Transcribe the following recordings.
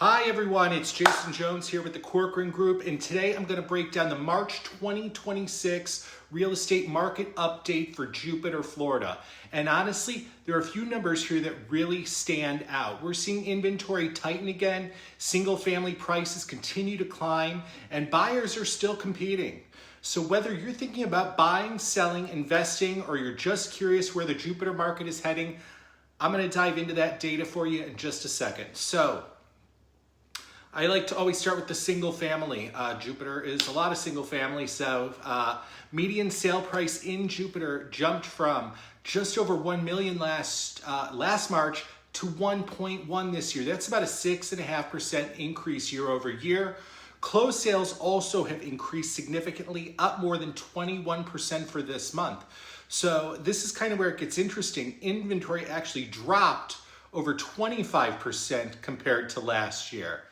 Hi everyone, it's Jason Jones here with the Corcoran Group, and today I'm going to break down the March 2026 real estate market update for Jupiter, Florida. And honestly, there are a few numbers here that really stand out. We're seeing inventory tighten again, single family prices continue to climb, and buyers are still competing. So whether you're thinking about buying, selling, investing, or you're just curious where the Jupiter market is heading, I'm going to dive into that data for you in just a second. So I like to always start with the single family. Jupiter is a lot of single family, so median sale price in Jupiter jumped from just over 1 million last March to 1.1 this year. That's about a 6.5% increase year over year. Closed sales also have increased significantly, up more than 21% for this month. So this is kind of where it gets interesting. Inventory actually dropped over 25% compared to last year.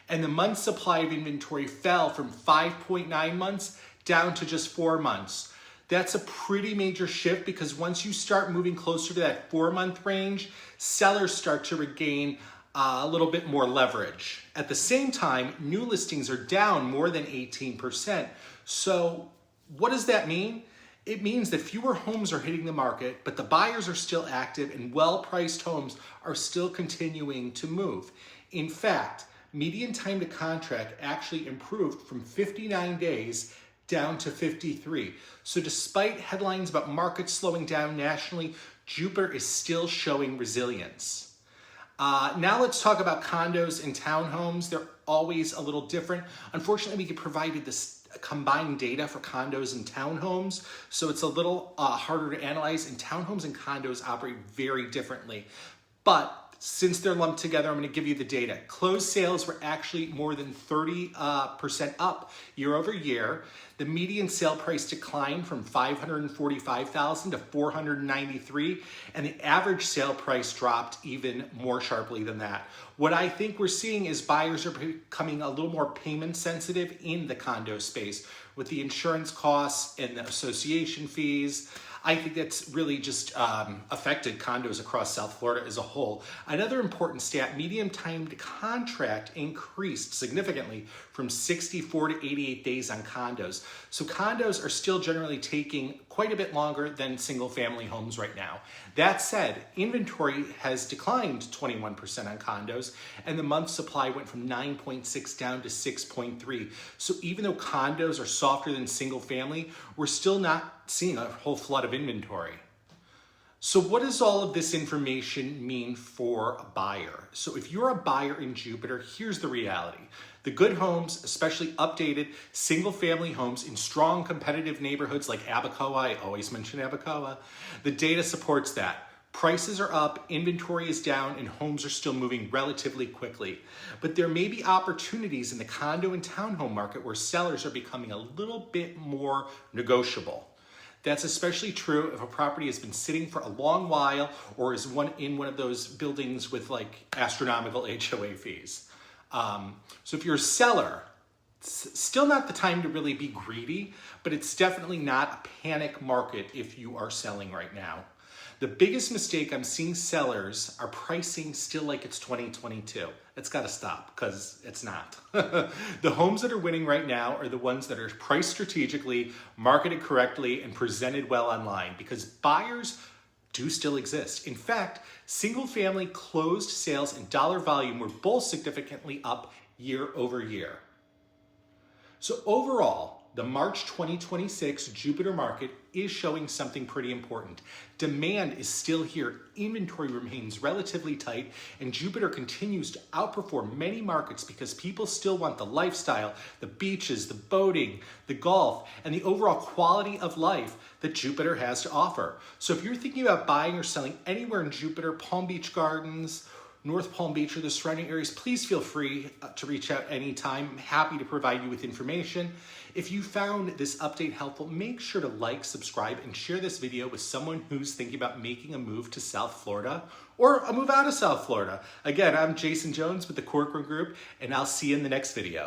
And the month supply of inventory fell from 5.9 months down to just 4 months. That's a pretty major shift because once you start moving closer to that 4-month range, sellers start to regain a little bit more leverage. At the same time, new listings are down more than 18%. So what does that mean? It means that fewer homes are hitting the market, but the buyers are still active and well-priced homes are still continuing to move. In fact, median time to contract actually improved from 59 days down to 53. So despite headlines about markets slowing down nationally, Jupiter is still showing resilience. Now let's talk about condos and townhomes. They're always a little different. Unfortunately, we get provided this combined data for condos and townhomes, so it's a little harder to analyze, and townhomes and condos operate very differently. But since they're lumped together, I'm going to give you the data. Closed sales were actually more than 30% up year over year. The median sale price declined from $545,000 to $493,000, and the average sale price dropped even more sharply than that. What I think we're seeing is buyers are becoming a little more payment sensitive in the condo space with the insurance costs and the association fees. I think that's really just affected condos across South Florida as a whole. Another important stat, median time to contract increased significantly from 64 to 88 days on condos. So condos are still generally taking quite a bit longer than single family homes right now. That said, inventory has declined 21% on condos, and the month supply went from 9.6 down to 6.3. So even though condos are softer than single family, we're still not seeing a whole flood of inventory. So what does all of this information mean for a buyer? So if you're a buyer in Jupiter, here's the reality. The good homes, especially updated single family homes in strong competitive neighborhoods like Abacoa, I always mention Abacoa, the data supports that. Prices are up, inventory is down, and homes are still moving relatively quickly. But there may be opportunities in the condo and townhome market where sellers are becoming a little bit more negotiable. That's especially true if a property has been sitting for a long while or is in one of those buildings with like astronomical HOA fees. So if you're a seller, it's still not the time to really be greedy, but it's definitely not a panic market if you are selling right now. The biggest mistake I'm seeing sellers are pricing still like it's 2022. It's got to stop because it's not. The homes that are winning right now are the ones that are priced strategically, marketed correctly, and presented well online because buyers do still exist. In fact, single family closed sales and dollar volume were both significantly up year over year. So overall, the March 2026 Jupiter market is showing something pretty important. Demand is still here, inventory remains relatively tight, and Jupiter continues to outperform many markets because people still want the lifestyle, the beaches, the boating, the golf, and the overall quality of life that Jupiter has to offer. So if you're thinking about buying or selling anywhere in Jupiter, Palm Beach Gardens, North Palm Beach, or the surrounding areas, please feel free to reach out anytime. I'm happy to provide you with information. If you found this update helpful, make sure to like, subscribe, and share this video with someone who's thinking about making a move to South Florida or a move out of South Florida. Again, I'm Jason Jones with the Corcoran Group, and I'll see you in the next video.